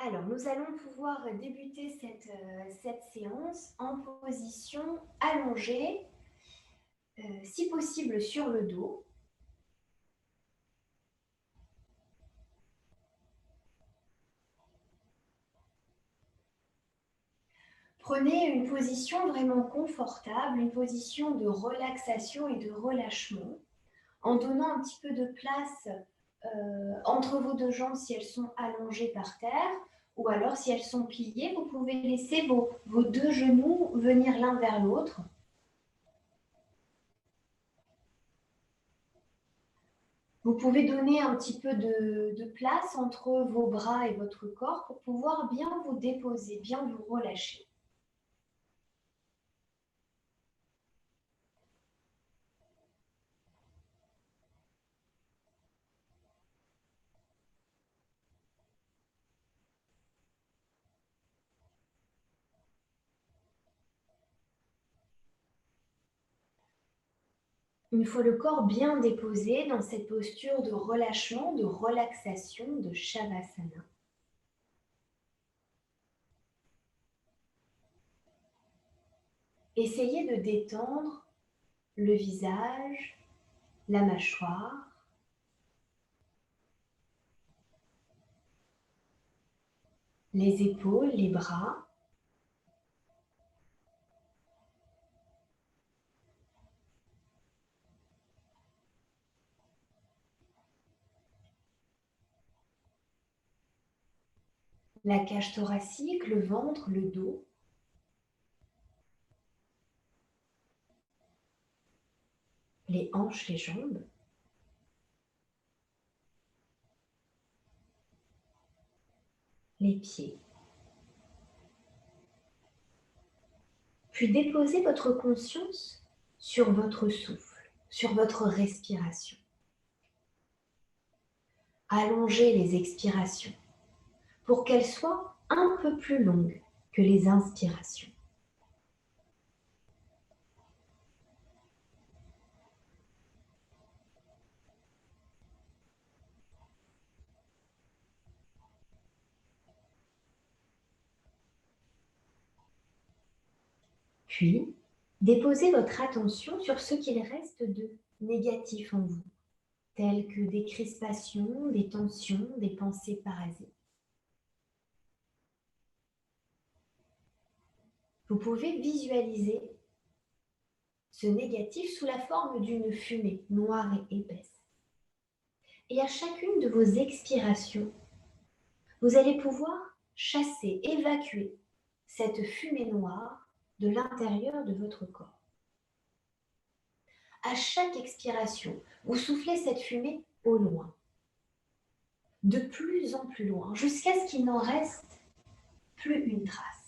Alors, nous allons pouvoir débuter cette séance en position allongée, si possible sur le dos. Prenez une position vraiment confortable, une position de relaxation et de relâchement, en donnant un petit peu de place entre vos deux jambes si elles sont allongées par terre, ou alors si elles sont pliées, vous pouvez laisser vos deux genoux venir l'un vers l'autre. Vous pouvez donner un petit peu de place entre vos bras et votre corps pour pouvoir bien vous déposer, bien vous relâcher. Une fois le corps bien déposé dans cette posture de relâchement, de relaxation, de Shavasana, essayez de détendre le visage, la mâchoire, les épaules, les bras. La cage thoracique, le ventre, le dos. Les hanches, les jambes. Les pieds. Puis déposez votre conscience sur votre souffle, sur votre respiration. Allongez les expirations pour qu'elles soient un peu plus longues que les inspirations. Puis, déposez votre attention sur ce qu'il reste de négatif en vous, tels que des crispations, des tensions, des pensées parasites. Vous pouvez visualiser ce négatif sous la forme d'une fumée noire et épaisse. Et à chacune de vos expirations, vous allez pouvoir chasser, évacuer cette fumée noire de l'intérieur de votre corps. À chaque expiration, vous soufflez cette fumée au loin, de plus en plus loin, jusqu'à ce qu'il n'en reste plus une trace.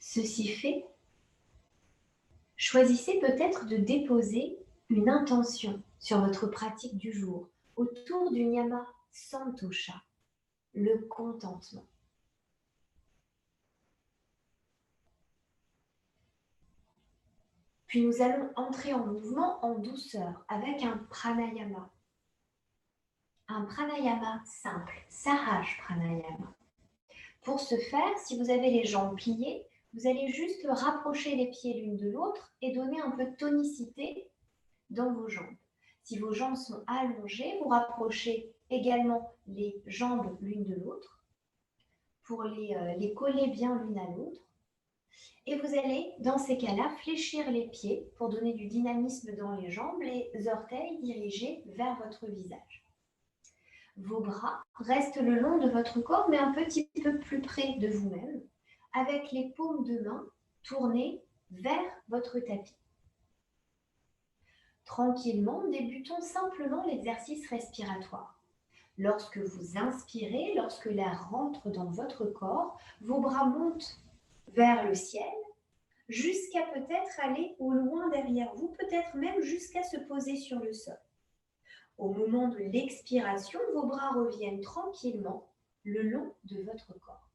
Ceci fait, choisissez peut-être de déposer une intention sur votre pratique du jour autour du Nyama Santosha, le contentement. Puis nous allons entrer en mouvement en douceur avec un pranayama. Un pranayama simple, Sahaj Pranayama. Pour ce faire, si vous avez les jambes pliées, vous allez juste rapprocher les pieds l'une de l'autre et donner un peu de tonicité dans vos jambes. Si vos jambes sont allongées, vous rapprochez également les jambes l'une de l'autre pour les coller bien l'une à l'autre. Et vous allez, dans ces cas-là, fléchir les pieds pour donner du dynamisme dans les jambes, les orteils dirigés vers votre visage. Vos bras restent le long de votre corps, mais un petit peu plus près de vous-même, avec les paumes de main tournées vers votre tapis. Tranquillement, débutons simplement l'exercice respiratoire. Lorsque vous inspirez, lorsque l'air rentre dans votre corps, vos bras montent vers le ciel, jusqu'à peut-être aller au loin derrière vous, peut-être même jusqu'à se poser sur le sol. Au moment de l'expiration, vos bras reviennent tranquillement le long de votre corps.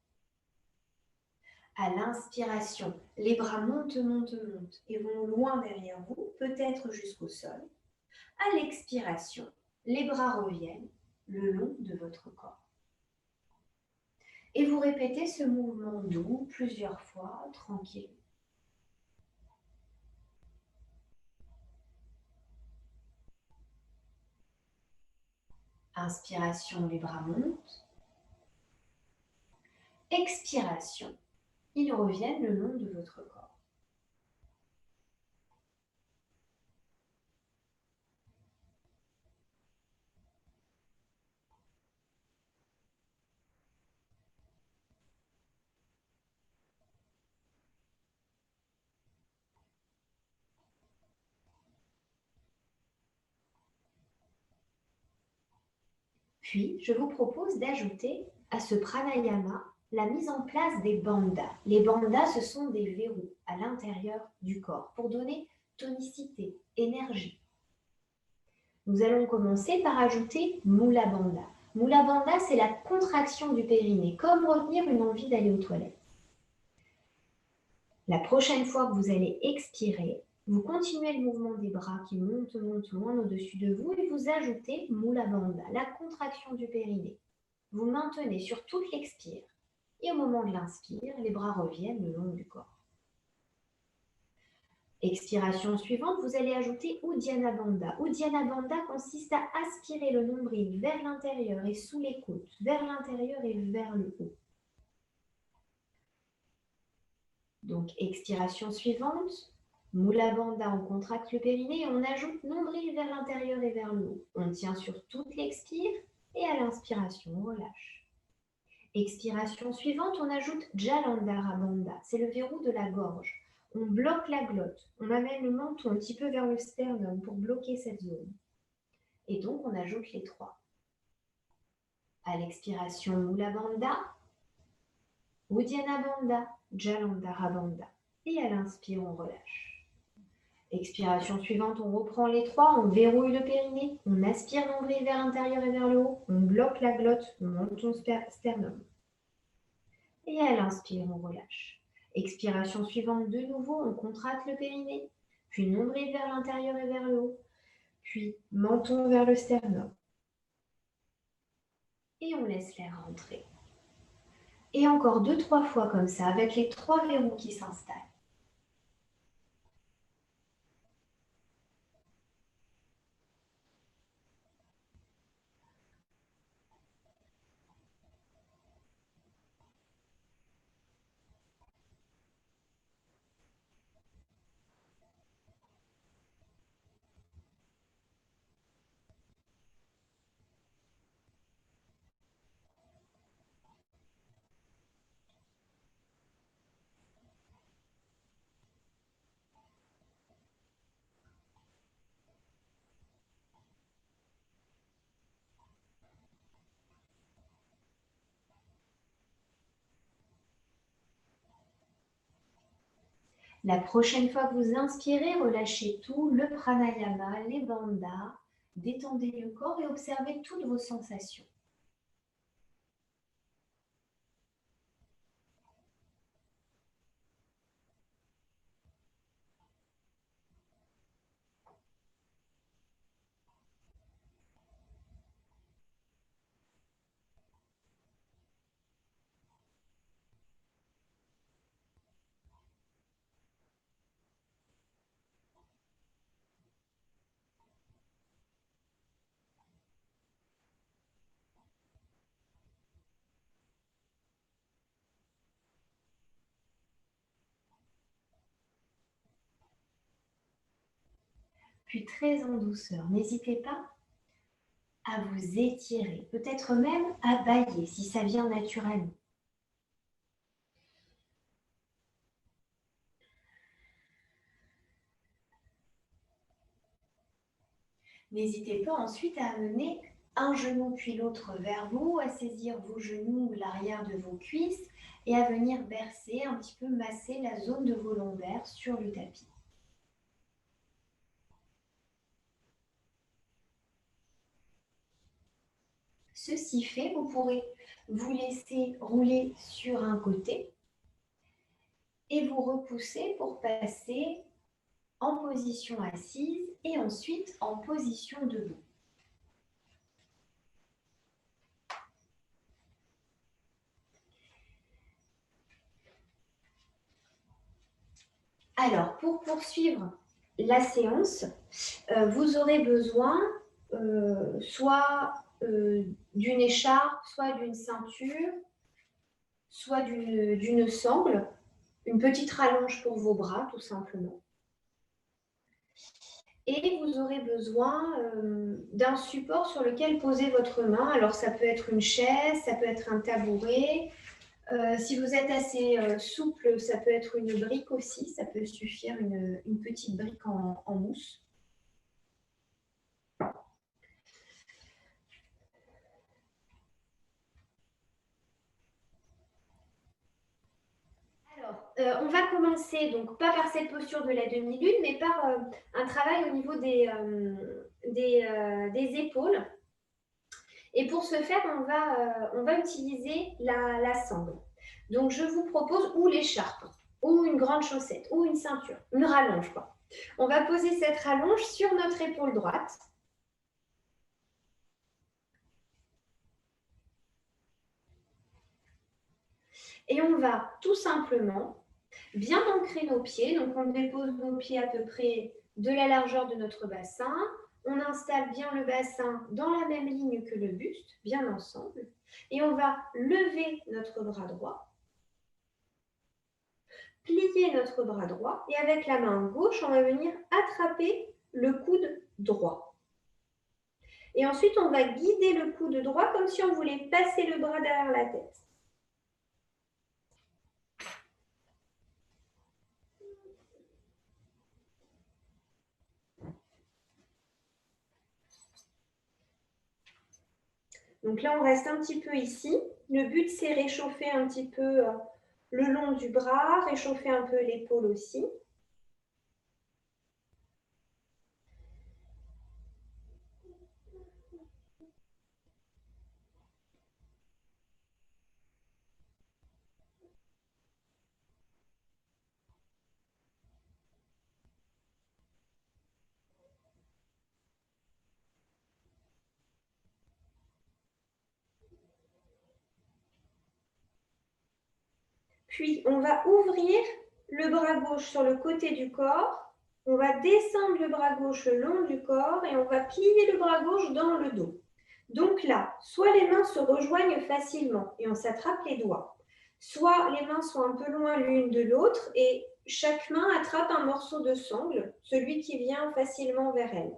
À l'inspiration, les bras montent, montent, montent et vont loin derrière vous, peut-être jusqu'au sol. À l'expiration, les bras reviennent le long de votre corps. Et vous répétez ce mouvement doux plusieurs fois, tranquillement. Inspiration, les bras montent. Expiration, ils reviennent le long de votre corps. Puis, je vous propose d'ajouter à ce pranayama la mise en place des bandhas. Les bandhas, ce sont des verrous à l'intérieur du corps pour donner tonicité, énergie. Nous allons commencer par ajouter Mula Bandha. Mula Bandha, c'est la contraction du périnée, comme retenir une envie d'aller aux toilettes. La prochaine fois que vous allez expirer, vous continuez le mouvement des bras qui montent loin au-dessus de vous et vous ajoutez Mula Bandha, la contraction du périnée. Vous maintenez sur toute l'expire et au moment de l'inspire, les bras reviennent le long du corps. Expiration suivante, vous allez ajouter Uddiyana Bandha. Uddiyana Bandha consiste à aspirer le nombril vers l'intérieur et sous les côtes, vers l'intérieur et vers le haut. Donc, expiration suivante, Mula Bandha, on contracte le périnée et on ajoute nombril vers l'intérieur et vers le haut. On tient sur toute l'expire et à l'inspiration, on relâche. Expiration suivante, on ajoute Jalandhara Bandha, c'est le verrou de la gorge. On bloque la glotte, on amène le menton un petit peu vers le sternum pour bloquer cette zone. Et donc, on ajoute les trois. À l'expiration, Mula Bandha, Uddiyana Bandha, Jalandhara Bandha. Et à l'inspire, on relâche. Expiration suivante, on reprend les trois, on verrouille le périnée, on aspire nombril vers l'intérieur et vers le haut, on bloque la glotte, on monte son sternum. Et à l'inspire, on relâche. Expiration suivante, de nouveau, on contracte le périnée, puis nombril vers l'intérieur et vers le haut, puis menton vers le sternum. Et on laisse l'air rentrer. Et encore 2-3 fois comme ça, avec les 3 verrous qui s'installent. La prochaine fois que vous inspirez, relâchez tout, le pranayama, les bandhas, détendez le corps et observez toutes vos sensations. puis très en douceur. N'hésitez pas à vous étirer, peut-être même à bâiller si ça vient naturellement. N'hésitez pas ensuite à amener un genou puis l'autre vers vous, à saisir vos genoux ou l'arrière de vos cuisses et à venir bercer, un petit peu masser la zone de vos lombaires sur le tapis. Ceci fait, vous pourrez vous laisser rouler sur un côté et vous repousser pour passer en position assise et ensuite en position debout. Alors, pour poursuivre la séance, vous aurez besoin soit d'une écharpe, soit d'une ceinture, soit d'une sangle, une petite rallonge pour vos bras, tout simplement. Et vous aurez besoin d'un support sur lequel poser votre main. Alors, ça peut être une chaise, ça peut être un tabouret. Si vous êtes assez souple, ça peut être une brique aussi. Ça peut suffire, une petite brique en mousse. Alors, on va commencer, donc pas par cette posture de la demi-lune, mais par un travail au niveau des épaules. Et pour ce faire, on va utiliser la sangle. Donc, je vous propose ou l'écharpe, ou une grande chaussette, ou une ceinture, une rallonge, quoi. On va poser cette rallonge sur notre épaule droite. Et on va tout simplement bien ancrer nos pieds. Donc, on dépose nos pieds à peu près de la largeur de notre bassin. On installe bien le bassin dans la même ligne que le buste, bien ensemble. Et on va lever notre bras droit, plier notre bras droit et avec la main gauche, on va venir attraper le coude droit. Et ensuite, on va guider le coude droit comme si on voulait passer le bras derrière la tête. Donc là, on reste un petit peu ici. Le but, c'est réchauffer un petit peu le long du bras, réchauffer un peu l'épaule aussi. Puis, on va ouvrir le bras gauche sur le côté du corps. On va descendre le bras gauche le long du corps et on va plier le bras gauche dans le dos. Donc là, soit les mains se rejoignent facilement et on s'attrape les doigts, soit les mains sont un peu loin l'une de l'autre et chaque main attrape un morceau de sangle, celui qui vient facilement vers elle.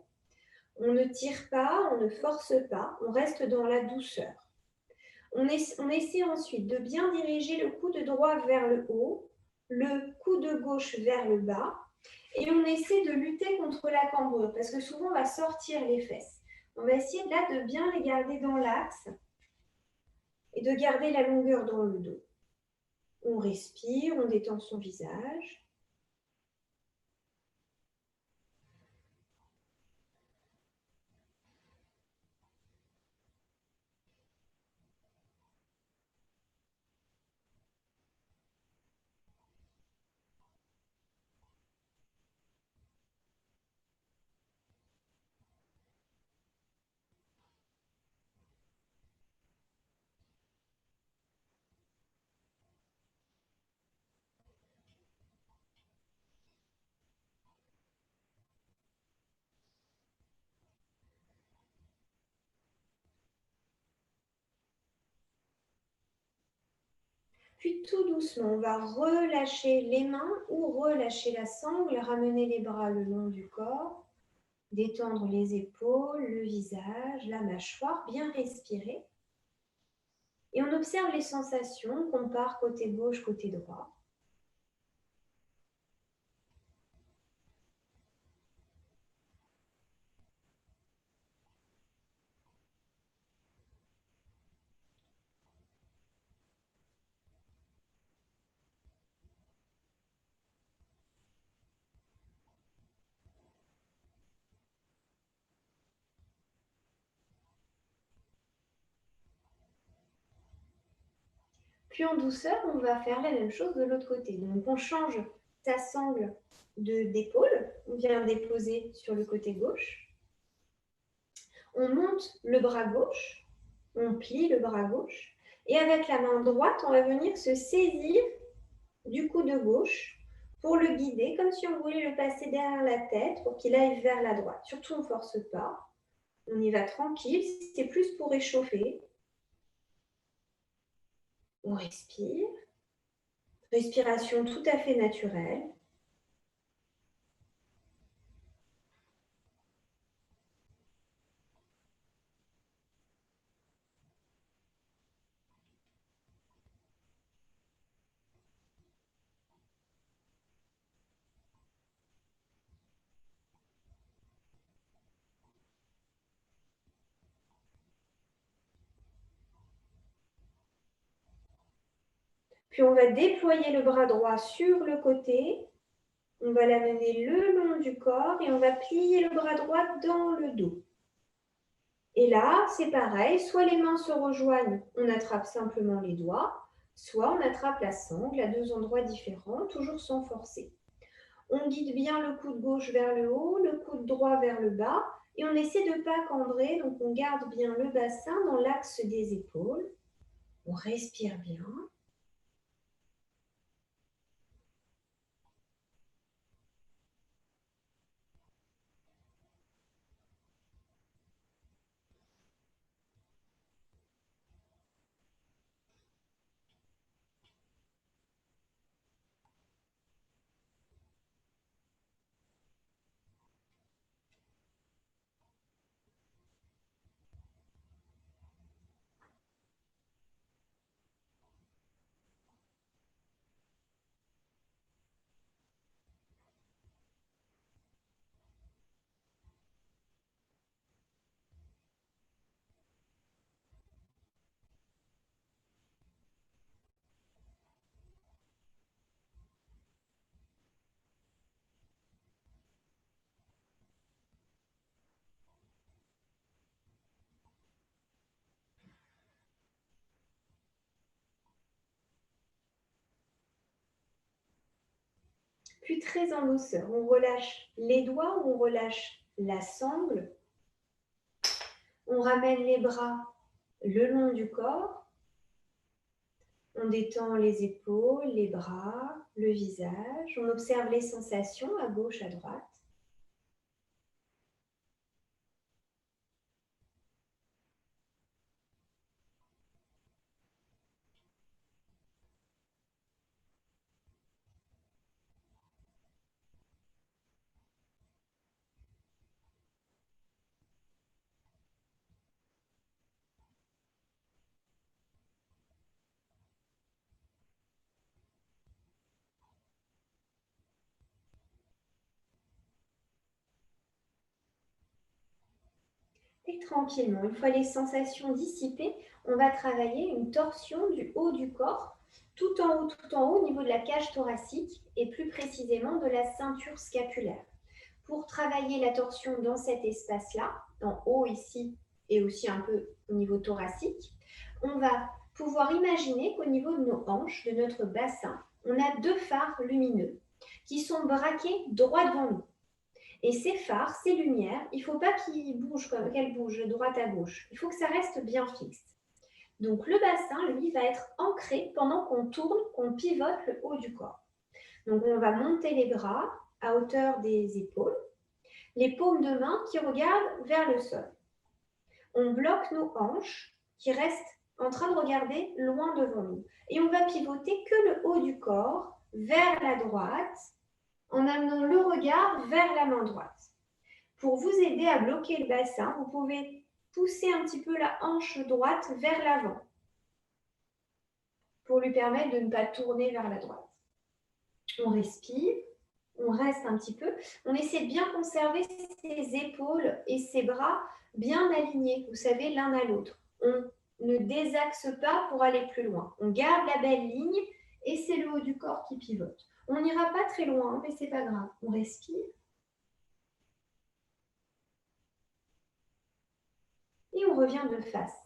On ne tire pas, on ne force pas, on reste dans la douceur. On essaie ensuite de bien diriger le coude droit vers le haut, le coude gauche vers le bas, et on essaie de lutter contre la cambrure, parce que souvent on va sortir les fesses. On va essayer là de bien les garder dans l'axe et de garder la longueur dans le dos. On respire, on détend son visage. Puis tout doucement, on va relâcher les mains ou relâcher la sangle, ramener les bras le long du corps. Détendre les épaules, le visage, la mâchoire, bien respirer. Et on observe les sensations, on compare côté gauche, côté droit. Puis en douceur, on va faire la même chose de l'autre côté. Donc on change sa sangle d'épaule, on vient déposer sur le côté gauche. On monte le bras gauche, on plie le bras gauche, et avec la main droite, on va venir se saisir du coude gauche pour le guider, comme si on voulait le passer derrière la tête pour qu'il aille vers la droite. Surtout, on ne force pas, on y va tranquille, c'est plus pour échauffer. On respire, respiration tout à fait naturelle. Puis on va déployer le bras droit sur le côté. On va l'amener le long du corps et on va plier le bras droit dans le dos. Et là, c'est pareil, soit les mains se rejoignent, on attrape simplement les doigts, soit on attrape la sangle à deux endroits différents, toujours sans forcer. On guide bien le coude gauche vers le haut, le coude droit vers le bas, et on essaie de ne pas cambrer, donc on garde bien le bassin dans l'axe des épaules. On respire bien. Puis très en douceur, on relâche les doigts, on relâche la sangle. On ramène les bras le long du corps. On détend les épaules, les bras, le visage. On observe les sensations à gauche, à droite. Et tranquillement, une fois les sensations dissipées, on va travailler une torsion du haut du corps, tout en haut, au niveau de la cage thoracique et plus précisément de la ceinture scapulaire. Pour travailler la torsion dans cet espace-là, en haut ici et aussi un peu au niveau thoracique, on va pouvoir imaginer qu'au niveau de nos hanches, de notre bassin, on a deux phares lumineux qui sont braqués droit devant nous. Et ces phares, ces lumières, il ne faut pas qu'elles bougent de droite à gauche. Il faut que ça reste bien fixe. Donc le bassin, lui, va être ancré pendant qu'on tourne, qu'on pivote le haut du corps. Donc on va monter les bras à hauteur des épaules, les paumes de main qui regardent vers le sol. On bloque nos hanches qui restent en train de regarder loin devant nous. Et on va pivoter que le haut du corps vers la droite en amenant le regard vers la main droite. Pour vous aider à bloquer le bassin, vous pouvez pousser un petit peu la hanche droite vers l'avant pour lui permettre de ne pas tourner vers la droite. On respire, on reste un petit peu. On essaie de bien conserver ses épaules et ses bras bien alignés, vous savez, l'un à l'autre. On ne désaxe pas pour aller plus loin. On garde la belle ligne et c'est le haut du corps qui pivote. On n'ira pas très loin, mais c'est pas grave. On respire. Et on revient de face.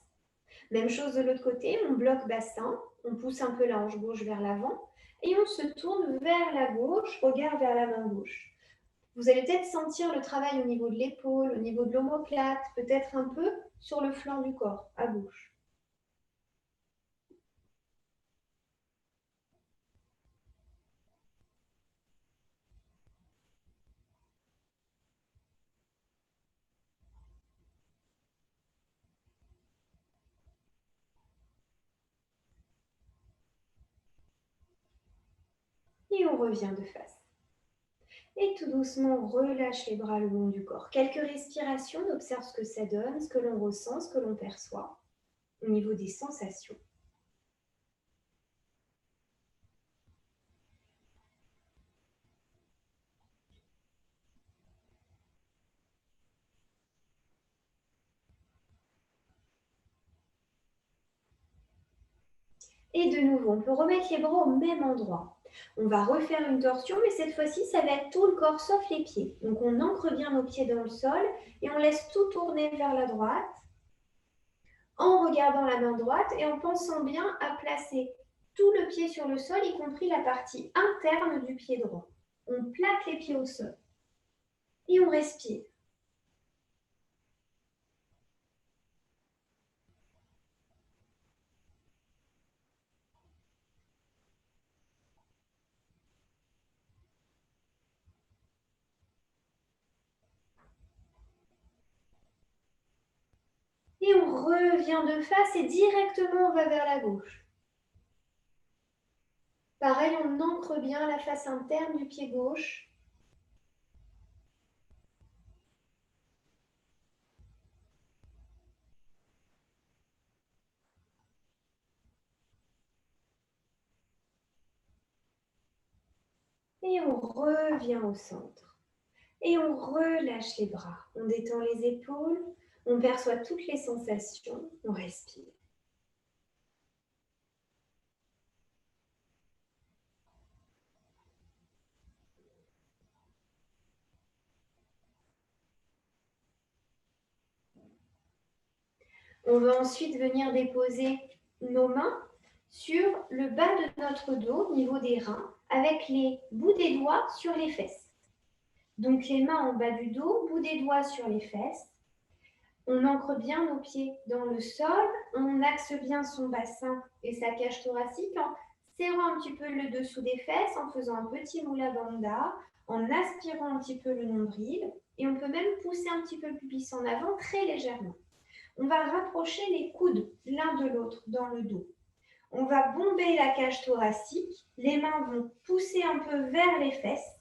Même chose de l'autre côté, on bloque bassin, on pousse un peu la hanche gauche vers l'avant et on se tourne vers la gauche, regard vers la main gauche. Vous allez peut-être sentir le travail au niveau de l'épaule, au niveau de l'omoplate, peut-être un peu sur le flanc du corps, à gauche. Et on revient de face. Et tout doucement, on relâche les bras le long du corps. Quelques respirations, on observe ce que ça donne, ce que l'on ressent, ce que l'on perçoit au niveau des sensations. Et de nouveau, on peut remettre les bras au même endroit. On va refaire une torsion, mais cette fois-ci, ça va être tout le corps sauf les pieds. Donc on ancre bien nos pieds dans le sol et on laisse tout tourner vers la droite en regardant la main droite et en pensant bien à placer tout le pied sur le sol, y compris la partie interne du pied droit. On plaque les pieds au sol et on respire. Et on revient de face et directement on va vers la gauche. Pareil, on ancre bien la face interne du pied gauche. Et on revient au centre. Et on relâche les bras. On détend les épaules. On perçoit toutes les sensations. On respire. On va ensuite venir déposer nos mains sur le bas de notre dos, au niveau des reins, avec les bouts des doigts sur les fesses. Donc les mains en bas du dos, bout des doigts sur les fesses. On ancre bien nos pieds dans le sol, on axe bien son bassin et sa cage thoracique en serrant un petit peu le dessous des fesses, en faisant un petit mula bandha, en aspirant un petit peu le nombril et on peut même pousser un petit peu le pubis en avant très légèrement. On va rapprocher les coudes l'un de l'autre dans le dos. On va bomber la cage thoracique, les mains vont pousser un peu vers les fesses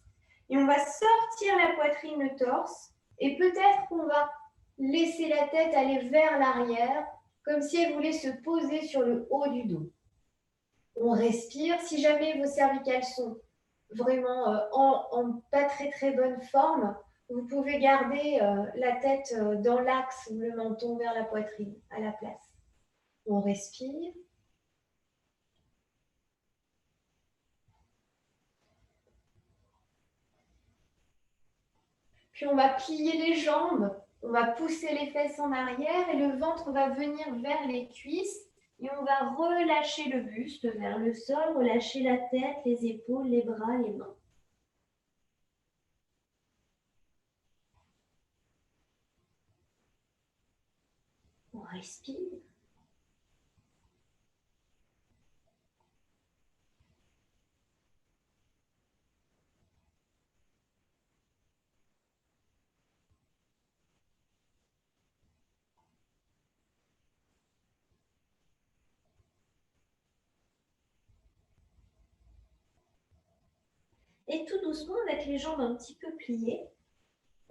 et on va sortir la poitrine, le torse et peut-être qu'on va laisser la tête aller vers l'arrière comme si elle voulait se poser sur le haut du dos. On respire. Si jamais vos cervicales sont vraiment en pas très très bonne forme, vous pouvez garder la tête dans l'axe ou le menton vers la poitrine à la place. On respire. Puis on va plier les jambes, on va pousser les fesses en arrière et le ventre va venir vers les cuisses et on va relâcher le buste vers le sol, relâcher la tête, les épaules, les bras, les mains. On respire. Et tout doucement, avec les jambes un petit peu pliées,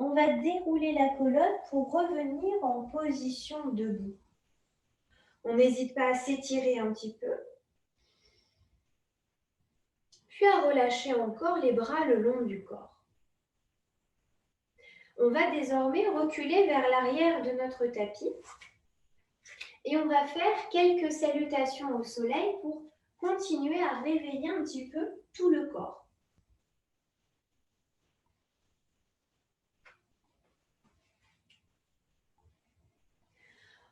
on va dérouler la colonne pour revenir en position debout. On n'hésite pas à s'étirer un petit peu, puis à relâcher encore les bras le long du corps. On va désormais reculer vers l'arrière de notre tapis et on va faire quelques salutations au soleil pour continuer à réveiller un petit peu tout le corps.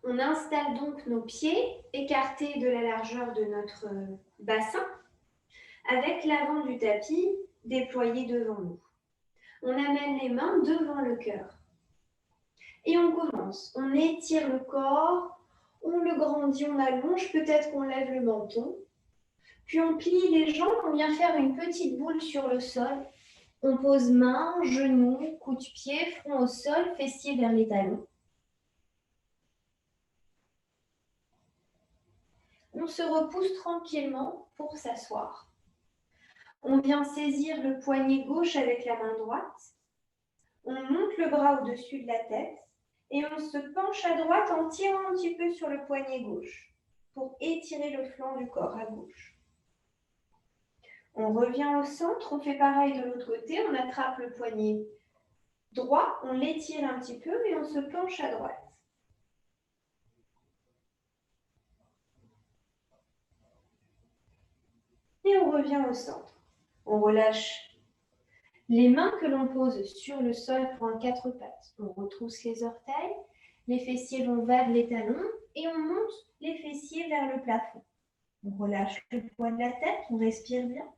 On installe donc nos pieds écartés de la largeur de notre bassin avec l'avant du tapis déployé devant nous. On amène les mains devant le cœur. Et on commence. On étire le corps, on le grandit, on allonge, peut-être qu'on lève le menton. Puis on plie les jambes, on vient faire une petite boule sur le sol. On pose mains, genoux, coude de pied, front au sol, fessiers vers les talons. On se repousse tranquillement pour s'asseoir. On vient saisir le poignet gauche avec la main droite. On monte le bras au-dessus de la tête et on se penche à droite en tirant un petit peu sur le poignet gauche pour étirer le flanc du corps à gauche. On revient au centre, on fait pareil de l'autre côté, on attrape le poignet droit, on l'étire un petit peu et on se penche à droite. Et on revient au centre. On relâche les mains que l'on pose sur le sol pour un quatre pattes. On retrousse les orteils, les fessiers vont vers les talons et on monte les fessiers vers le plafond. On relâche le poids de la tête, on respire bien.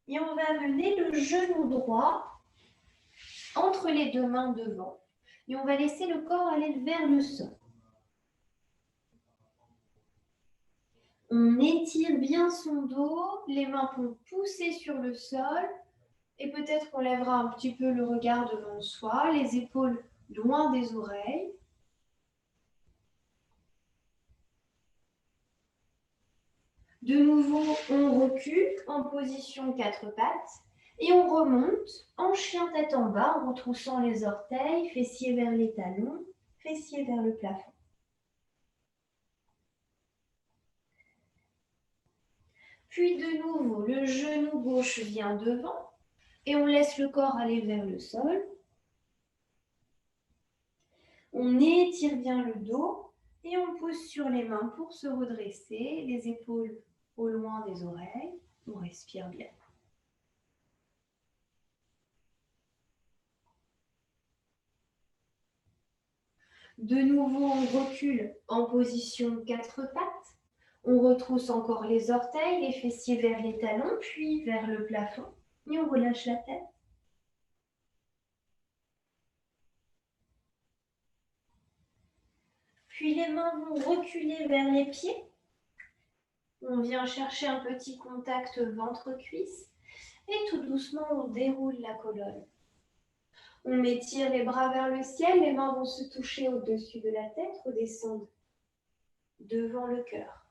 Et on va amener le genou droit entre les deux mains devant. Et on va laisser le corps aller vers le sol. On étire bien son dos, les mains vont pousser sur le sol et peut-être qu'on lèvera un petit peu le regard devant soi, les épaules loin des oreilles. De nouveau, on recule en position quatre pattes et on remonte en chien tête en bas, en retroussant les orteils, fessiers vers les talons, fessiers vers le plafond. Puis de nouveau, le genou gauche vient devant et on laisse le corps aller vers le sol. On étire bien le dos et on pose sur les mains pour se redresser, les épaules au loin des oreilles. On respire bien. De nouveau, on recule en position quatre pattes. On retrousse encore les orteils, les fessiers vers les talons, puis vers le plafond. Et on relâche la tête. Puis les mains vont reculer vers les pieds. On vient chercher un petit contact ventre-cuisse. Et tout doucement, on déroule la colonne. On étire les bras vers le ciel, les mains vont se toucher au-dessus de la tête, redescendre devant le cœur.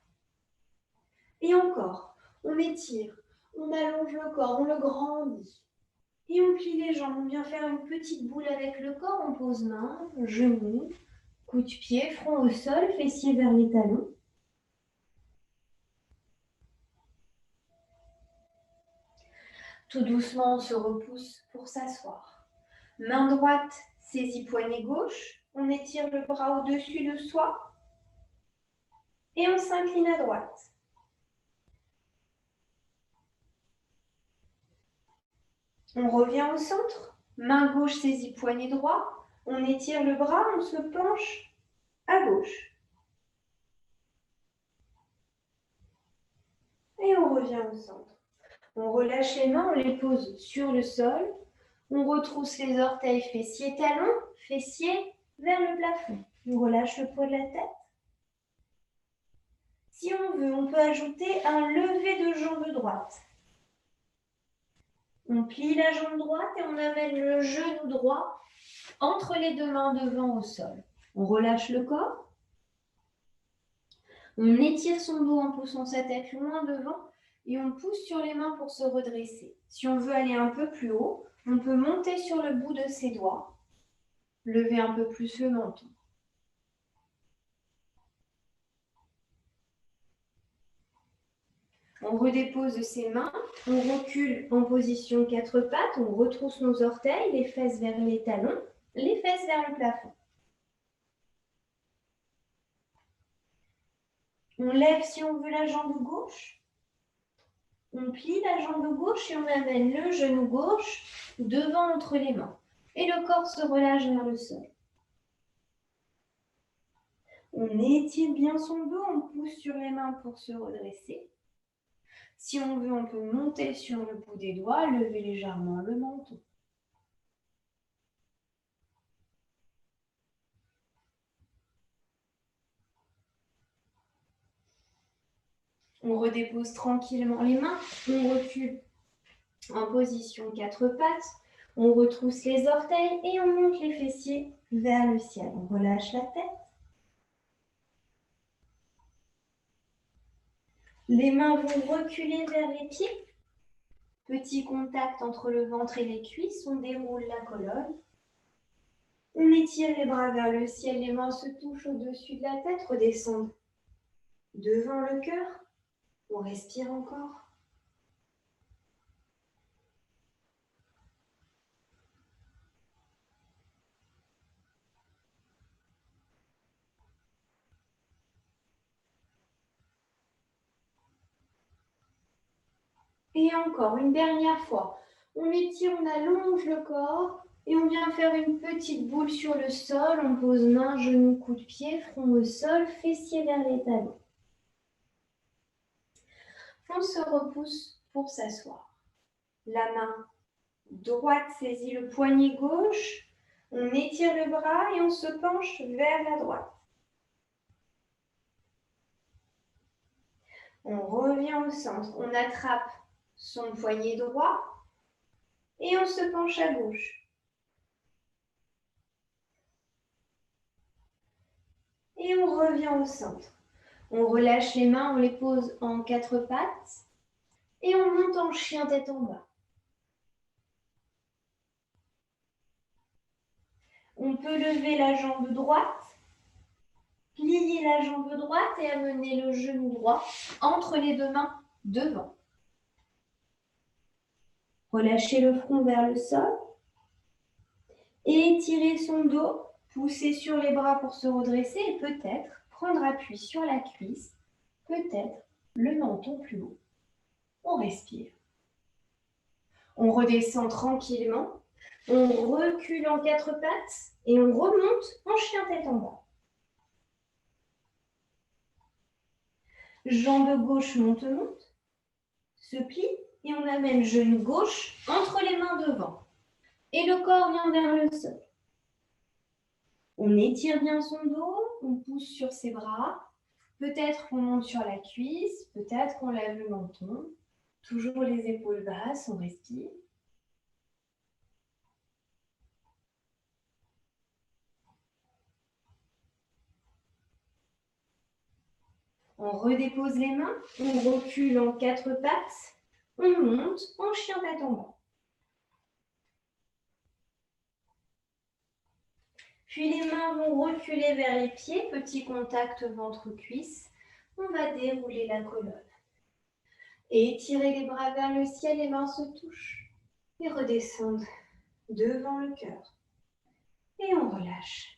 Et encore, on étire, on allonge le corps, on le grandit. Et on plie les jambes, on vient faire une petite boule avec le corps, on pose main, genoux, coude de pied, front au sol, fessiers vers les talons. Tout doucement, on se repousse pour s'asseoir. Main droite saisit poignet gauche, on étire le bras au-dessus de soi et on s'incline à droite. On revient au centre, main gauche saisit poignet droit, on étire le bras, on se penche à gauche. Et on revient au centre. On relâche les mains, on les pose sur le sol. On retrousse les orteils, fessiers, talons, fessiers vers le plafond. On relâche le poids de la tête. Si on veut, on peut ajouter un lever de jambe droite. On plie la jambe droite et on amène le genou droit entre les deux mains devant au sol. On relâche le corps. On étire son dos en poussant sa tête loin devant et on pousse sur les mains pour se redresser. Si on veut aller un peu plus haut, on peut monter sur le bout de ses doigts, lever un peu plus le menton. On redépose ses mains, on recule en position 4 pattes, on retrousse nos orteils, les fesses vers les talons, les fesses vers le plafond. On lève si on veut la jambe gauche. On plie la jambe gauche et on amène le genou gauche devant entre les mains. Et le corps se relâche vers le sol. On étire bien son dos, on pousse sur les mains pour se redresser. Si on veut, on peut monter sur le bout des doigts, lever légèrement le menton. On redépose tranquillement les mains, on recule en position 4 pattes, on retrousse les orteils et on monte les fessiers vers le ciel. On relâche la tête. Les mains vont reculer vers les pieds. Petit contact entre le ventre et les cuisses, on déroule la colonne. On étire les bras vers le ciel, les mains se touchent au-dessus de la tête, redescendent devant le cœur. On respire encore. Et encore, une dernière fois. On étire, on allonge le corps et on vient faire une petite boule sur le sol. On pose main, genou, coude de pied, front au sol, fessier vers les talons. On se repousse pour s'asseoir. La main droite saisit le poignet gauche. On étire le bras et on se penche vers la droite. On revient au centre. On attrape son poignet droit et on se penche à gauche. Et on revient au centre. On relâche les mains, on les pose en 4 pattes et on monte en chien tête en bas. On peut lever la jambe droite, plier la jambe droite et amener le genou droit entre les deux mains devant. Relâchez le front vers le sol et étirez son dos, poussez sur les bras pour se redresser et peut-être prendre appui sur la cuisse, peut-être le menton plus haut. On respire. On redescend tranquillement, on recule en 4 pattes et on remonte en chien tête en bas. Jambe gauche monte, se plie et on amène genou gauche entre les mains devant. Et le corps vient vers le sol. On étire bien son dos, on pousse sur ses bras. Peut-être qu'on monte sur la cuisse, peut-être qu'on lève le menton. Toujours les épaules basses, on respire. On redépose les mains, on recule en 4 pattes, on monte en chien tête en bas. Puis les mains vont reculer vers les pieds, petit contact ventre-cuisse. On va dérouler la colonne. Et étirer les bras vers le ciel, les mains se touchent et redescendent devant le cœur. Et on relâche.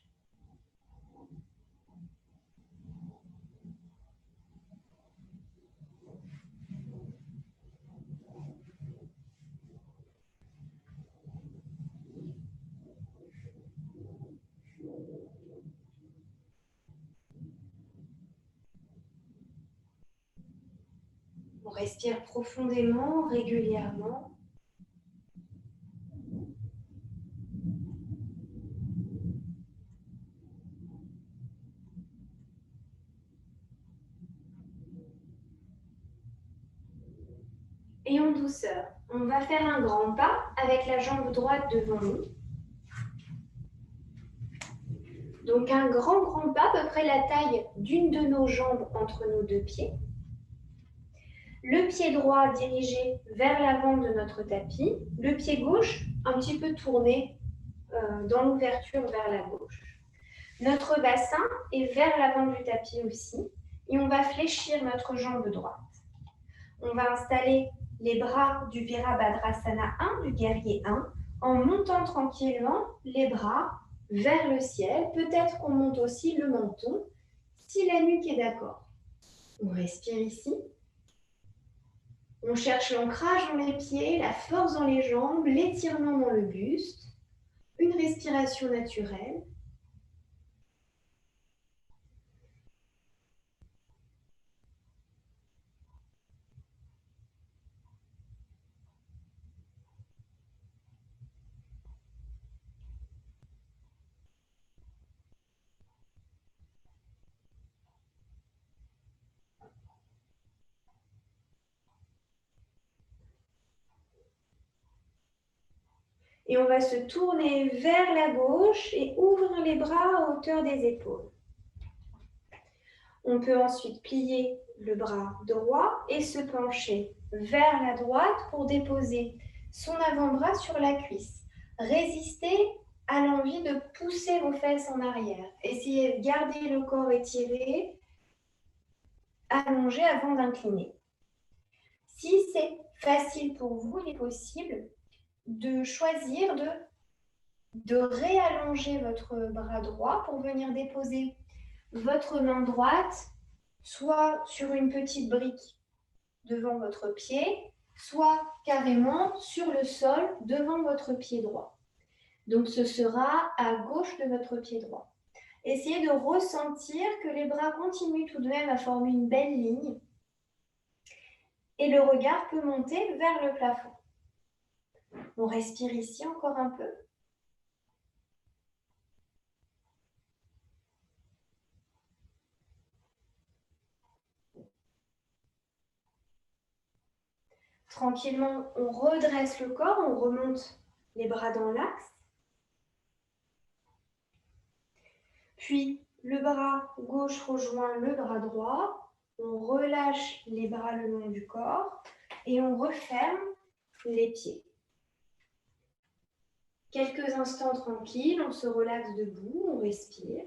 On respire profondément, régulièrement. Et en douceur, on va faire un grand pas avec la jambe droite devant nous. Donc un grand pas, à peu près la taille d'une de nos jambes entre nos deux pieds. Le pied droit dirigé vers l'avant de notre tapis, le pied gauche un petit peu tourné dans l'ouverture vers la gauche. Notre bassin est vers l'avant du tapis aussi et on va fléchir notre jambe droite. On va installer les bras du Virabhadrasana 1, du guerrier 1, en montant tranquillement les bras vers le ciel. Peut-être qu'on monte aussi le menton, si la nuque est d'accord. On respire ici. On cherche l'ancrage dans les pieds, la force dans les jambes, l'étirement dans le buste. Une respiration naturelle. Et on va se tourner vers la gauche et ouvrir les bras à hauteur des épaules. On peut ensuite plier le bras droit et se pencher vers la droite pour déposer son avant-bras sur la cuisse. Résistez à l'envie de pousser vos fesses en arrière. Essayez de garder le corps étiré, allongé avant d'incliner. Si c'est facile pour vous, il est possible de choisir de réallonger votre bras droit pour venir déposer votre main droite soit sur une petite brique devant votre pied, soit carrément sur le sol devant votre pied droit. Donc ce sera à gauche de votre pied droit. Essayez de ressentir que les bras continuent tout de même à former une belle ligne et le regard peut monter vers le plafond. On respire ici encore un peu. Tranquillement, on redresse le corps, on remonte les bras dans l'axe. Puis, le bras gauche rejoint le bras droit. On relâche les bras le long du corps et on referme les pieds. Quelques instants tranquilles, on se relaxe debout, on respire.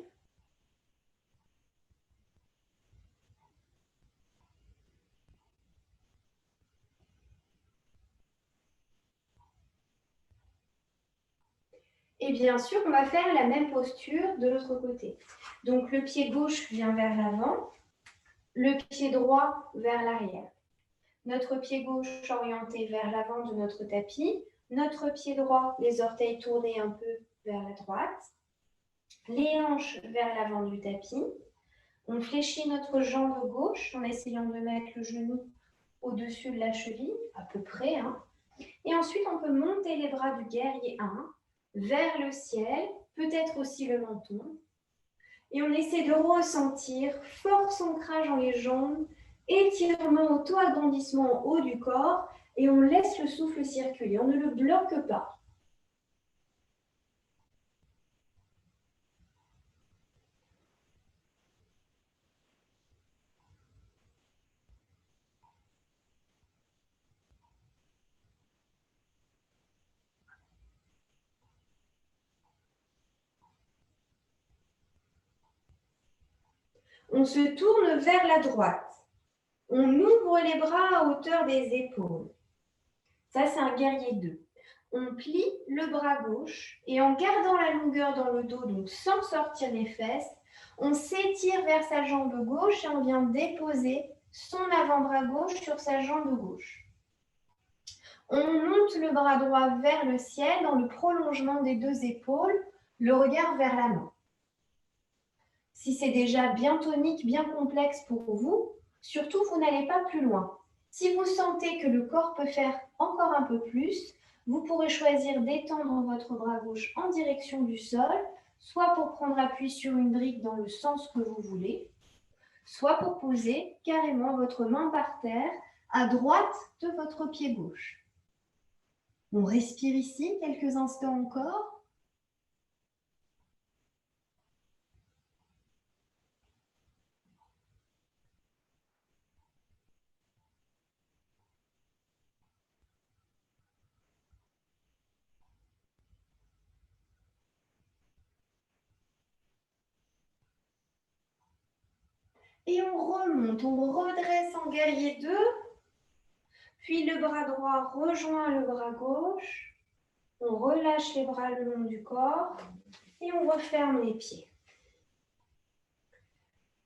Et bien sûr, on va faire la même posture de l'autre côté. Donc, le pied gauche vient vers l'avant, le pied droit vers l'arrière. Notre pied gauche orienté vers l'avant de notre tapis, notre pied droit, les orteils tournés un peu vers la droite, les hanches vers l'avant du tapis. On fléchit notre jambe gauche en essayant de mettre le genou au-dessus de la cheville, à peu près. Et ensuite, on peut monter les bras du guerrier 1 vers le ciel, peut-être aussi le menton. Et on essaie de ressentir force ancrage dans les jambes, étirement, auto-agrandissement en haut du corps et on laisse le souffle circuler. On ne le bloque pas. On se tourne vers la droite. On ouvre les bras à hauteur des épaules. Ça, c'est un guerrier 2. On plie le bras gauche et en gardant la longueur dans le dos, donc sans sortir les fesses, on s'étire vers sa jambe gauche et on vient déposer son avant-bras gauche sur sa jambe gauche. On monte le bras droit vers le ciel dans le prolongement des deux épaules, le regard vers la main. Si c'est déjà bien tonique, bien complexe pour vous, surtout vous n'allez pas plus loin. Si vous sentez que le corps peut faire encore un peu plus, vous pourrez choisir d'étendre votre bras gauche en direction du sol, soit pour prendre appui sur une brique dans le sens que vous voulez, soit pour poser carrément votre main par terre à droite de votre pied gauche. On respire ici quelques instants encore. Et on remonte, on redresse en guerrier 2. Puis le bras droit rejoint le bras gauche. On relâche les bras le long du corps et on referme les pieds.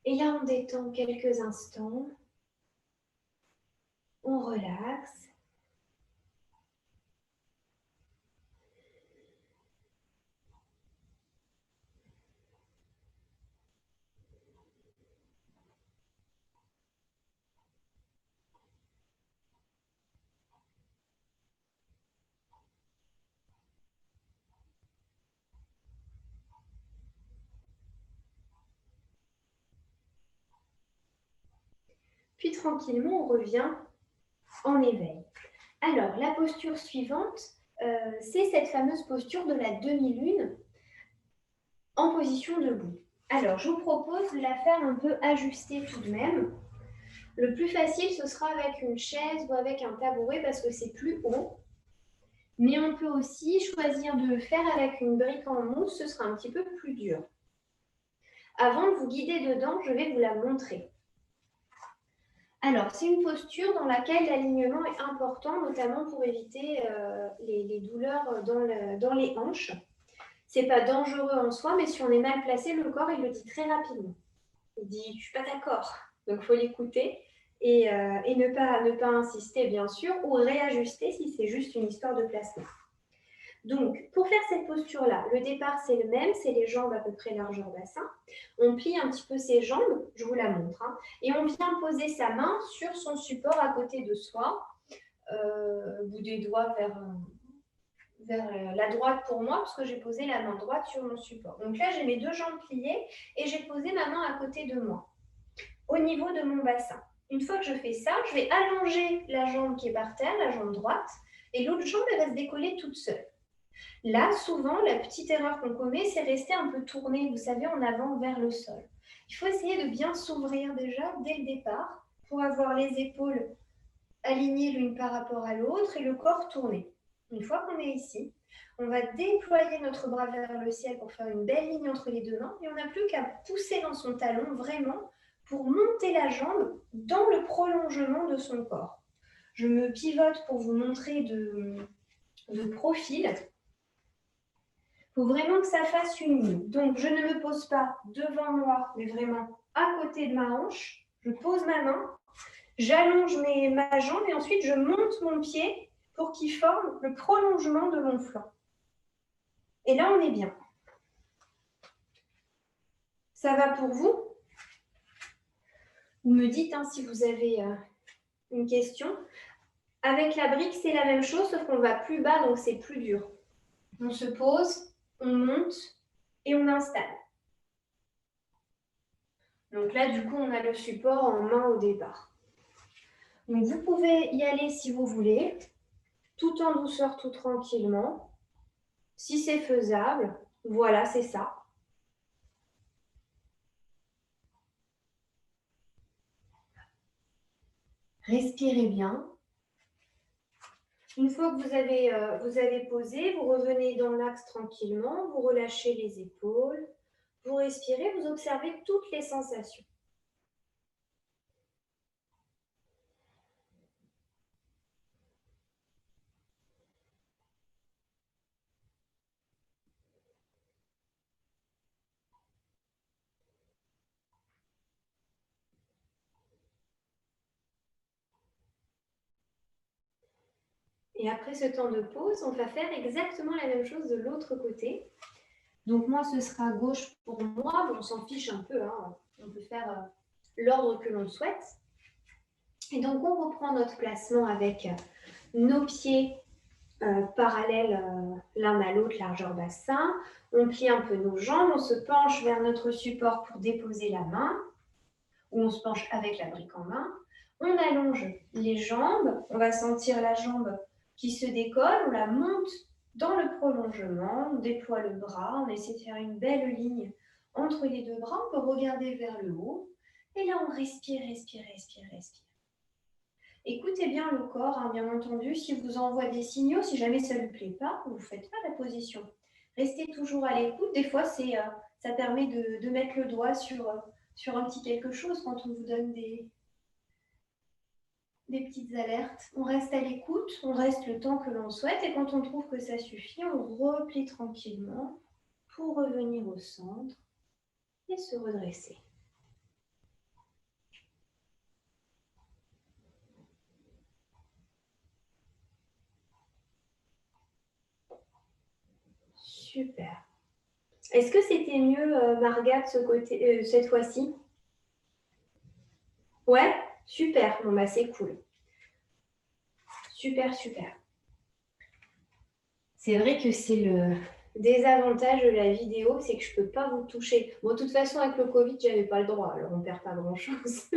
Et là, on détend quelques instants. On relaxe. Puis tranquillement, on revient en éveil. Alors, la posture suivante, c'est cette fameuse posture de la demi-lune en position debout. Alors, je vous propose de la faire un peu ajustée tout de même. Le plus facile, ce sera avec une chaise ou avec un tabouret parce que c'est plus haut. Mais on peut aussi choisir de le faire avec une brique en mousse, ce sera un petit peu plus dur. Avant de vous guider dedans, je vais vous la montrer. Alors, c'est une posture dans laquelle l'alignement est important, notamment pour éviter les douleurs dans les hanches. Ce n'est pas dangereux en soi, mais si on est mal placé, le corps, il le dit très rapidement. Il dit « je ne suis pas d'accord ». Donc, il faut l'écouter et ne pas insister, bien sûr, ou réajuster si c'est juste une histoire de placement. Donc, pour faire cette posture-là, le départ, c'est le même, c'est les jambes à peu près largeur bassin. On plie un petit peu ses jambes, je vous la montre, hein, et on vient poser sa main sur son support à côté de soi, bout des doigts vers la droite pour moi, parce que j'ai posé la main droite sur mon support. Donc là, j'ai mes deux jambes pliées et j'ai posé ma main à côté de moi, au niveau de mon bassin. Une fois que je fais ça, je vais allonger la jambe qui est par terre, la jambe droite, et l'autre jambe, elle va se décoller toute seule. Là, souvent, la petite erreur qu'on commet, c'est rester un peu tourné, vous savez, en avant vers le sol. Il faut essayer de bien s'ouvrir déjà dès le départ pour avoir les épaules alignées l'une par rapport à l'autre et le corps tourné. Une fois qu'on est ici, on va déployer notre bras vers le ciel pour faire une belle ligne entre les deux mains et on n'a plus qu'à pousser dans son talon vraiment pour monter la jambe dans le prolongement de son corps. Je me pivote pour vous montrer de profil. Il faut vraiment que ça fasse une ligne. Donc, je ne me pose pas devant moi, mais vraiment à côté de ma hanche. Je pose ma main, j'allonge ma jambe et ensuite je monte mon pied pour qu'il forme le prolongement de mon flanc. Et là, on est bien. Ça va pour vous? Vous me dites hein, si vous avez une question. Avec la brique, c'est la même chose, sauf qu'on va plus bas, donc c'est plus dur. On se pose, on monte et on installe. Donc là, du coup, on a le support en main au départ. Donc, vous pouvez y aller si vous voulez, tout en douceur, tout tranquillement. Si c'est faisable, voilà, c'est ça. Respirez bien. Une fois que vous avez posé, vous revenez dans l'axe tranquillement, vous relâchez les épaules, vous respirez, vous observez toutes les sensations. Et après ce temps de pause, on va faire exactement la même chose de l'autre côté. Donc moi, ce sera gauche pour moi. Bon, on s'en fiche un peu. Hein. On peut faire l'ordre que l'on souhaite. Et donc, on reprend notre placement avec nos pieds parallèles l'un à l'autre, largeur bassin. On plie un peu nos jambes. On se penche vers notre support pour déposer la main. Ou on se penche avec la brique en main. On allonge les jambes. On va sentir la jambe qui se décolle. On la monte dans le prolongement. On déploie le bras. On essaie de faire une belle ligne entre les deux bras. On peut regarder vers le haut. Et là, on respire, respire, respire, respire. Écoutez bien le corps, hein, bien entendu. Si vous envoie des signaux, si jamais ça ne lui plaît pas, vous ne faites pas la position. Restez toujours à l'écoute. Des fois, ça permet de mettre le doigt sur sur un petit quelque chose quand on vous donne des petites alertes. On reste à l'écoute, on reste le temps que l'on souhaite et quand on trouve que ça suffit, on replie tranquillement pour revenir au centre et se redresser. Super. Est-ce que c'était mieux, Marga, de ce côté, cette fois-ci? Ouais, super. Bon, bah, c'est cool. Super, super. C'est vrai que c'est le désavantage de la vidéo, c'est que je ne peux pas vous toucher. Bon, de toute façon, avec le Covid, je n'avais pas le droit, alors on ne perd pas grand-chose.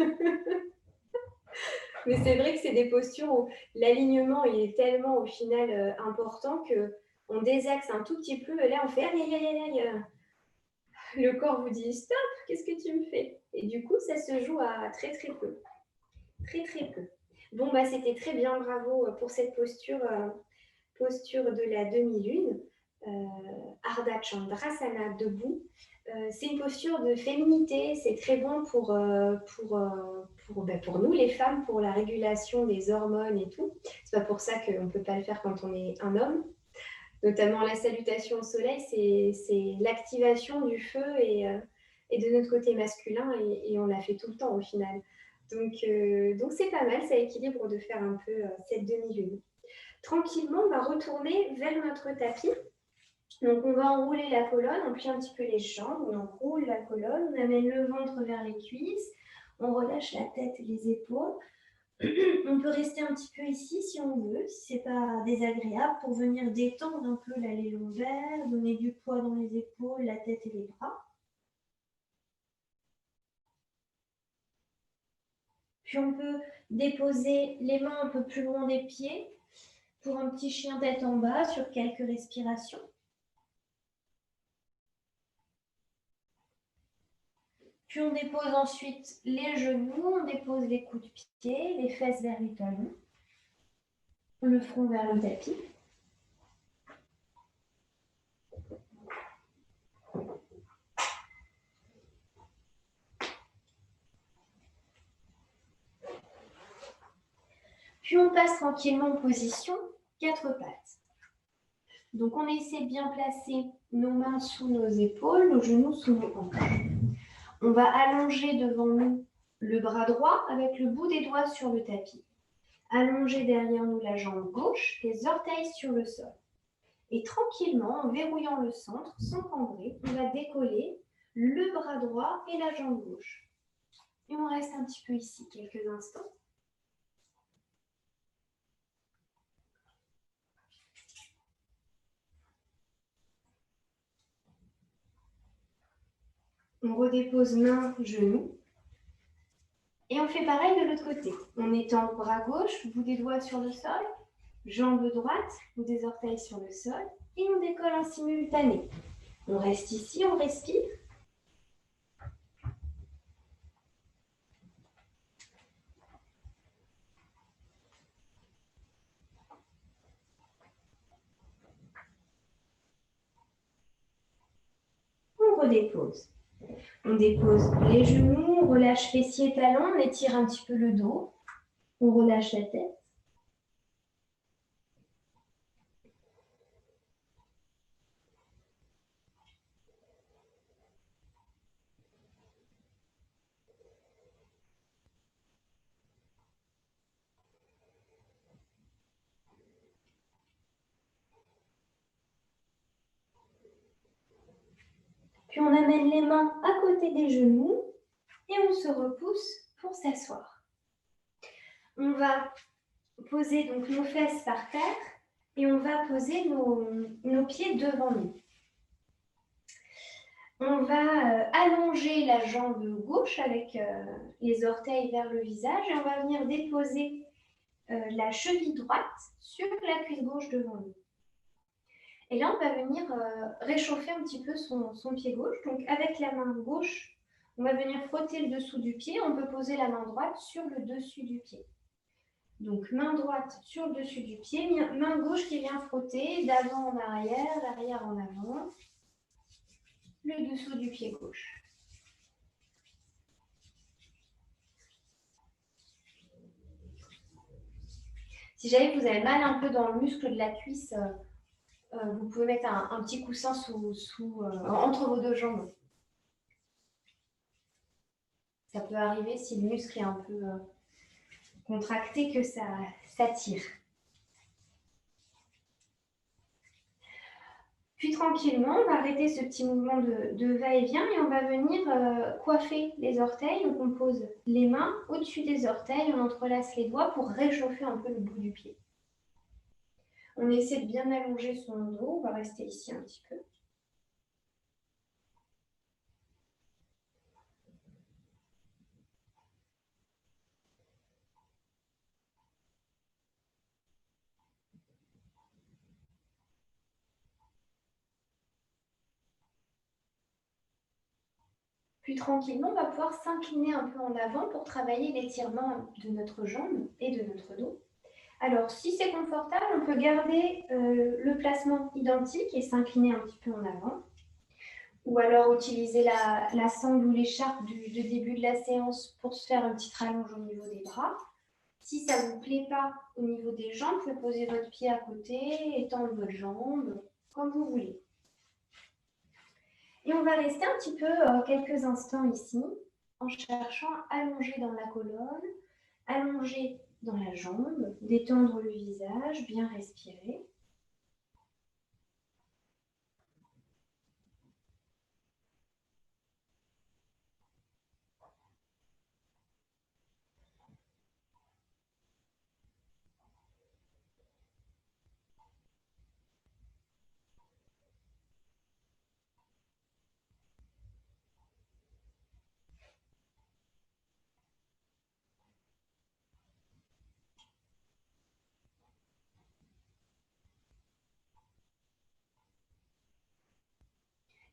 Mais c'est vrai que c'est des postures où l'alignement il est tellement au final important qu'on désaxe un tout petit peu et là on fait aïe aïe aïe aïe. Le corps vous dit stop, qu'est-ce que tu me fais? Et du coup, ça se joue à très très peu. Très très peu. Bon, bah c'était très bien, bravo pour cette posture, posture de la demi-lune. Ardha Chandrasana debout. C'est une posture de féminité, c'est très bon pour nous les femmes, pour la régulation des hormones et tout. C'est pas pour ça qu'on ne peut pas le faire quand on est un homme. Notamment la salutation au soleil, c'est l'activation du feu et de notre côté masculin et on la fait tout le temps au final. Donc c'est pas mal, ça équilibre de faire un peu cette demi-lune. Tranquillement, on va retourner vers notre tapis. Donc, on va enrouler la colonne, on plie un petit peu les jambes, on enroule la colonne, on amène le ventre vers les cuisses, on relâche la tête et les épaules. On peut rester un petit peu ici si on veut, si ce n'est pas désagréable, pour venir détendre un peu l'allée lombaire, donner du poids dans les épaules, la tête et les bras. Puis on peut déposer les mains un peu plus loin des pieds pour un petit chien tête en bas sur quelques respirations. Puis on dépose ensuite les genoux, on dépose les coudes de pied, les fesses vers les talons, le front vers le tapis. Puis on passe tranquillement en position 4 pattes. Donc on essaie de bien placer nos mains sous nos épaules, nos genoux sous nos hanches. On va allonger devant nous le bras droit avec le bout des doigts sur le tapis. Allonger derrière nous la jambe gauche, les orteils sur le sol. Et tranquillement, en verrouillant le centre, sans cambrer, on va décoller le bras droit et la jambe gauche. Et on reste un petit peu ici quelques instants. On redépose main, genou. Et on fait pareil de l'autre côté. On étend bras gauche, bout des doigts sur le sol, jambe droite, bout des orteils sur le sol, et on décolle en simultané. On reste ici, on respire. On redépose. On dépose les genoux, on relâche fessiers, talons, on étire un petit peu le dos. On relâche la tête. Puis on amène les mains à côté des genoux et on se repousse pour s'asseoir. On va poser donc nos fesses par terre et on va poser nos pieds devant nous. On va allonger la jambe gauche avec les orteils vers le visage et on va venir déposer la cheville droite sur la cuisse gauche devant nous. Et là, on va venir réchauffer un petit peu son pied gauche. Donc, avec la main gauche, on va venir frotter le dessous du pied. On peut poser la main droite sur le dessus du pied. Donc, main droite sur le dessus du pied, main gauche qui vient frotter d'avant en arrière, d'arrière en avant, le dessous du pied gauche. Si jamais vous avez mal un peu dans le muscle de la cuisse, vous pouvez mettre un petit coussin entre vos deux jambes. Ça peut arriver si le muscle est un peu contracté que ça tire. Puis tranquillement, on va arrêter ce petit mouvement de va-et-vient et on va venir coiffer les orteils. Donc on pose les mains au-dessus des orteils, on entrelace les doigts pour réchauffer un peu le bout du pied. On essaie de bien allonger son dos, on va rester ici un petit peu. Puis tranquillement, on va pouvoir s'incliner un peu en avant pour travailler l'étirement de notre jambe et de notre dos. Alors, si c'est confortable, on peut garder le placement identique et s'incliner un petit peu en avant. Ou alors utiliser la sangle ou l'écharpe du début de la séance pour se faire une petite rallonge au niveau des bras. Si ça ne vous plaît pas au niveau des jambes, vous pouvez poser votre pied à côté, étendre votre jambe, comme vous voulez. Et on va rester un petit peu quelques instants ici, en cherchant à allonger dans la colonne, allonger dans la jambe, détendre le visage, bien respirer.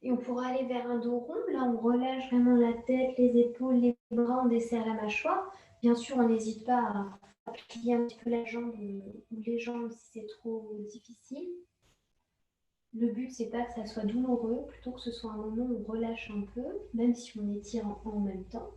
Et on pourra aller vers un dos rond. Là, on relâche vraiment la tête, les épaules, les bras, on desserre la mâchoire. Bien sûr, on n'hésite pas à plier un petit peu la jambe ou les jambes si c'est trop difficile. Le but, c'est pas que ça soit douloureux, plutôt que ce soit un moment où on relâche un peu, même si on étire en même temps.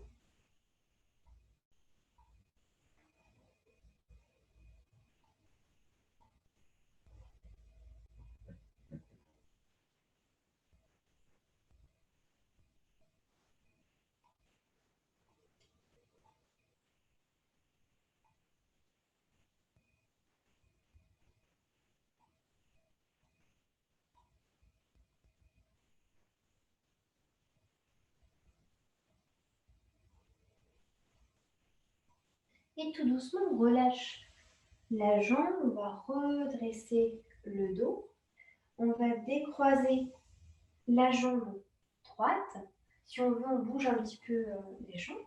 Et tout doucement, on relâche la jambe, on va redresser le dos. On va décroiser la jambe droite. Si on veut, on bouge un petit peu les jambes.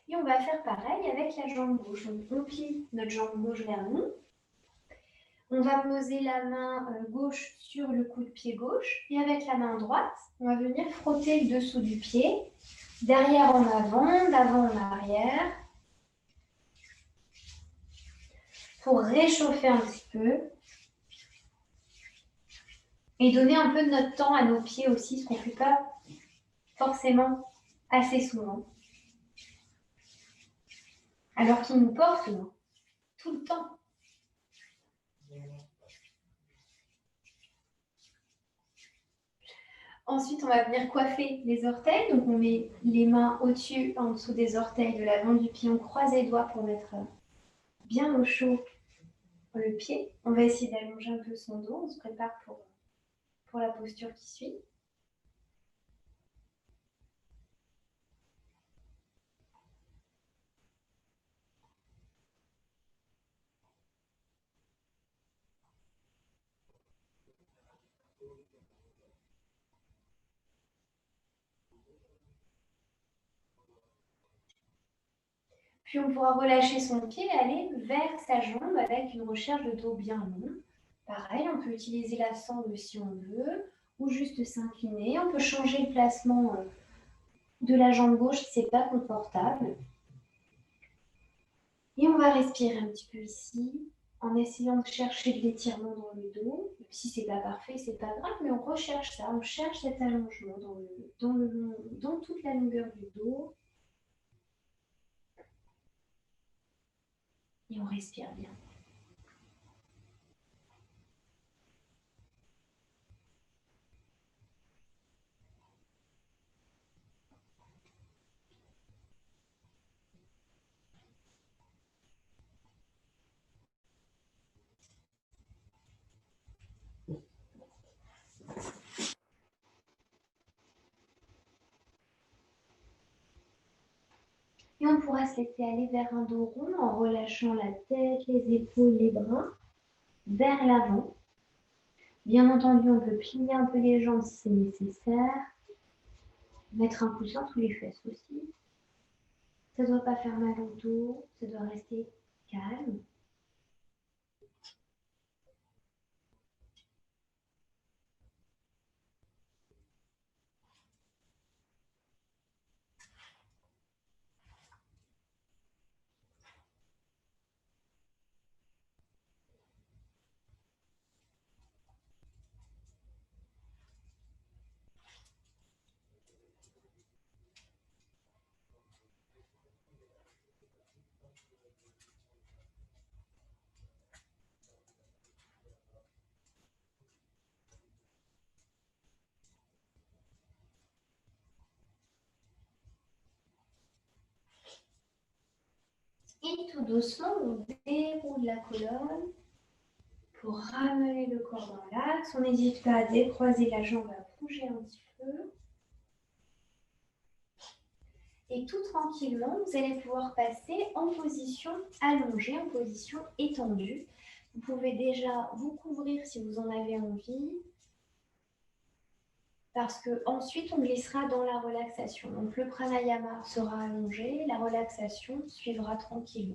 Et on va faire pareil avec la jambe gauche. Donc, on plie notre jambe gauche vers nous. On va poser la main gauche sur le coup de pied gauche. Et avec la main droite, on va venir frotter le dessous du pied. Derrière en avant, d'avant en arrière. Pour réchauffer un petit peu. Et donner un peu de notre temps à nos pieds aussi, ce qu'on ne fait pas forcément assez souvent. Alors qu'ils nous portent tout le temps. Ensuite, on va venir coiffer les orteils. Donc, on met les mains au-dessus, en dessous des orteils de l'avant du pied. On croise les doigts pour mettre bien au chaud le pied. On va essayer d'allonger un peu son dos. On se prépare pour la posture qui suit. Puis on pourra relâcher son pied et aller vers sa jambe avec une recherche de dos bien long. Pareil, on peut utiliser la sangle si on veut, ou juste s'incliner. On peut changer le placement de la jambe gauche si ce n'est pas confortable. Et on va respirer un petit peu ici, en essayant de chercher de l'étirement dans le dos. Même si ce n'est pas parfait, ce n'est pas grave, mais on recherche ça, on cherche cet allongement dans toute la longueur du dos. Et on respire bien. Et on pourra se laisser aller vers un dos rond en relâchant la tête, les épaules, les bras vers l'avant. Bien entendu, on peut plier un peu les jambes si c'est nécessaire. Mettre un coussin sous les fesses aussi. Ça ne doit pas faire mal au dos, ça doit rester calme. Et tout doucement, on déroule la colonne pour ramener le corps dans l'axe. On n'hésite pas à décroiser la jambe, à bouger un petit peu. Et tout tranquillement, vous allez pouvoir passer en position allongée, en position étendue. Vous pouvez déjà vous couvrir si vous en avez envie, parce qu'ensuite on glissera dans la relaxation. Donc le pranayama sera allongé, la relaxation suivra tranquillement.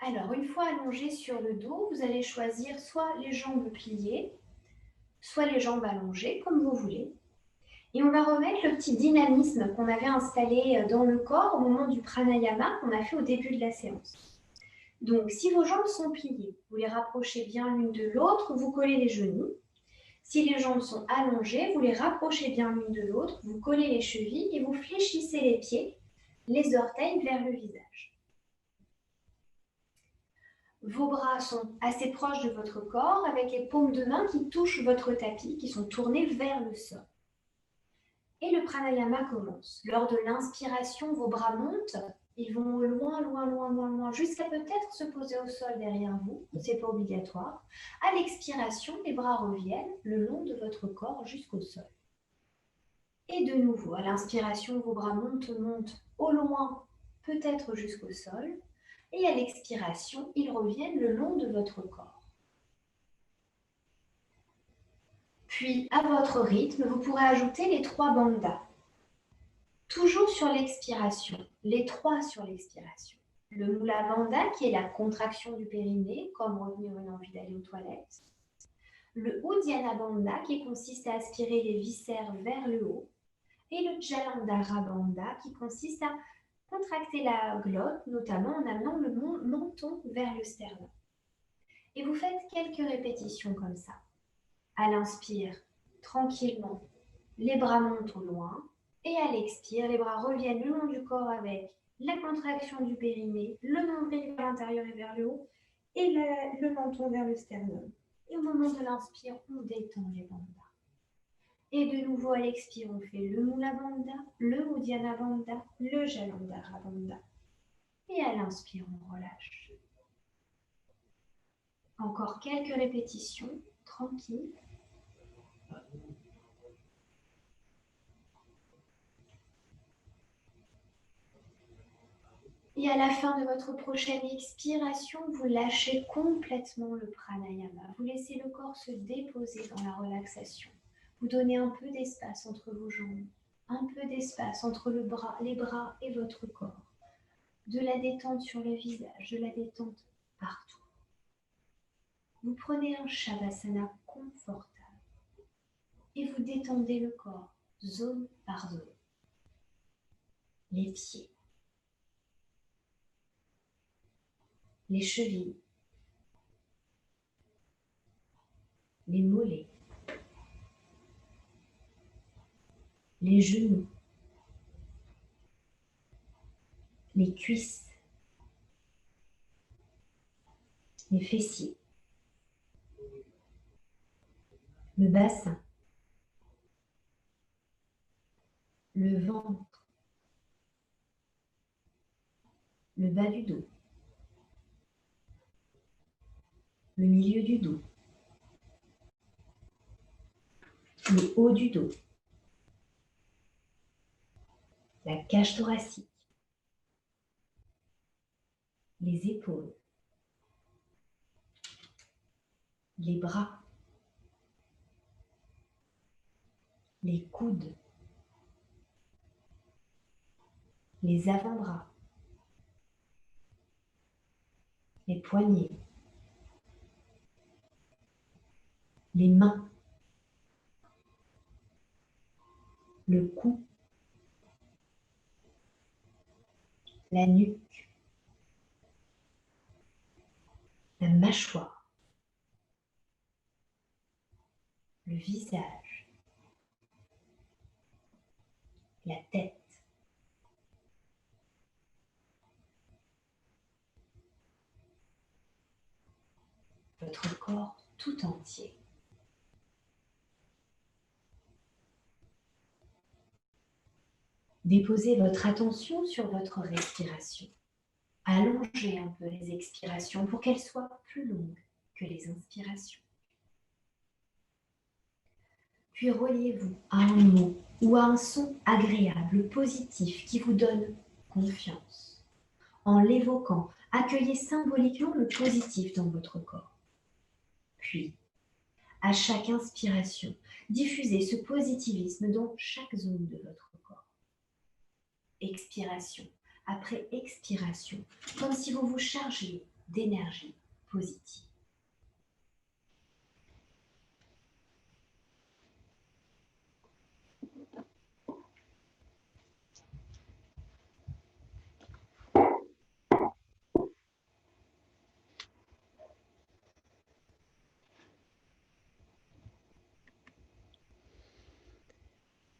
Alors, une fois allongé sur le dos, vous allez choisir soit les jambes pliées, soit les jambes allongées, comme vous voulez. Et on va remettre le petit dynamisme qu'on avait installé dans le corps au moment du pranayama qu'on a fait au début de la séance. Donc, si vos jambes sont pliées, vous les rapprochez bien l'une de l'autre, vous collez les genoux. Si les jambes sont allongées, vous les rapprochez bien l'une de l'autre, vous collez les chevilles et vous fléchissez les pieds, les orteils vers le visage. Vos bras sont assez proches de votre corps avec les paumes de main qui touchent votre tapis, qui sont tournées vers le sol. Et le pranayama commence. Lors de l'inspiration, vos bras montent, ils vont loin, loin, loin, loin, loin, jusqu'à peut-être se poser au sol derrière vous, c'est pas obligatoire. À l'expiration, les bras reviennent le long de votre corps jusqu'au sol. Et de nouveau, à l'inspiration, vos bras montent, montent au loin, peut-être jusqu'au sol. Et à l'expiration, ils reviennent le long de votre corps. Puis, à votre rythme, vous pourrez ajouter les 3 bandhas. Toujours sur l'expiration, les 3 sur l'expiration. Le Mula Bandha, qui est la contraction du périnée, comme revenir une envie d'aller aux toilettes. Le Uddiyana Bandha, qui consiste à aspirer les viscères vers le haut. Et le Jalandhara Bandha, qui consiste à contracter la glotte, notamment en amenant le menton vers le sternum. Et vous faites quelques répétitions comme ça. À l'inspire, tranquillement, les bras montent au loin. Et à l'expire, les bras reviennent le long du corps avec la contraction du périnée, le nombril vers l'intérieur et vers le haut, et le menton vers le sternum. Et au moment de l'inspire, on détend les bandhas. Et de nouveau à l'expire, on fait le Mula Bandha, le Uddiyana Bandha, le Jalandhara Bandha. Et à l'inspire, on relâche. Encore quelques répétitions, tranquille. Et à la fin de votre prochaine expiration, vous lâchez complètement le pranayama. Vous laissez le corps se déposer dans la relaxation. Vous donnez un peu d'espace entre vos jambes, un peu d'espace entre les bras et votre corps. De la détente sur le visage, de la détente partout. Vous prenez un Shavasana confortable et vous détendez le corps, zone par zone. les pieds, les chevilles, les mollets, les genoux, les cuisses, les fessiers, le bassin, le ventre, le bas du dos, le milieu du dos, le haut du dos, la cage thoracique, les épaules, les bras, les coudes, les avant-bras, les poignets, les mains, le cou, la nuque, la mâchoire, le visage, la tête, votre corps tout entier. Déposez votre attention sur votre respiration. Allongez un peu les expirations pour qu'elles soient plus longues que les inspirations. Puis reliez-vous à un mot ou à un son agréable, positif, qui vous donne confiance. En l'évoquant, accueillez symboliquement le positif dans votre corps. Puis, à chaque inspiration, diffusez ce positivisme dans chaque zone de votre corps. Expiration après expiration, comme si vous vous chargiez d'énergie positive.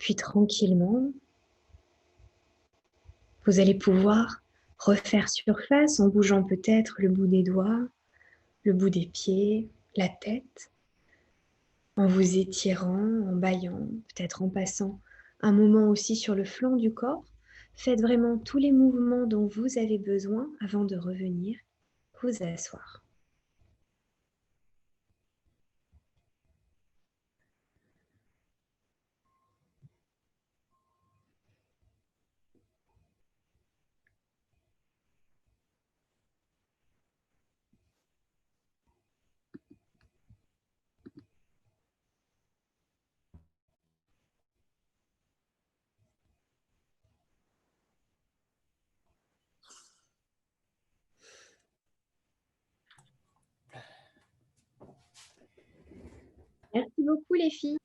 Puis tranquillement, vous allez pouvoir refaire surface en bougeant peut-être le bout des doigts, le bout des pieds, la tête, en vous étirant, en bâillant, peut-être en passant un moment aussi sur le flanc du corps. Faites vraiment tous les mouvements dont vous avez besoin avant de revenir vous asseoir. Merci beaucoup les filles.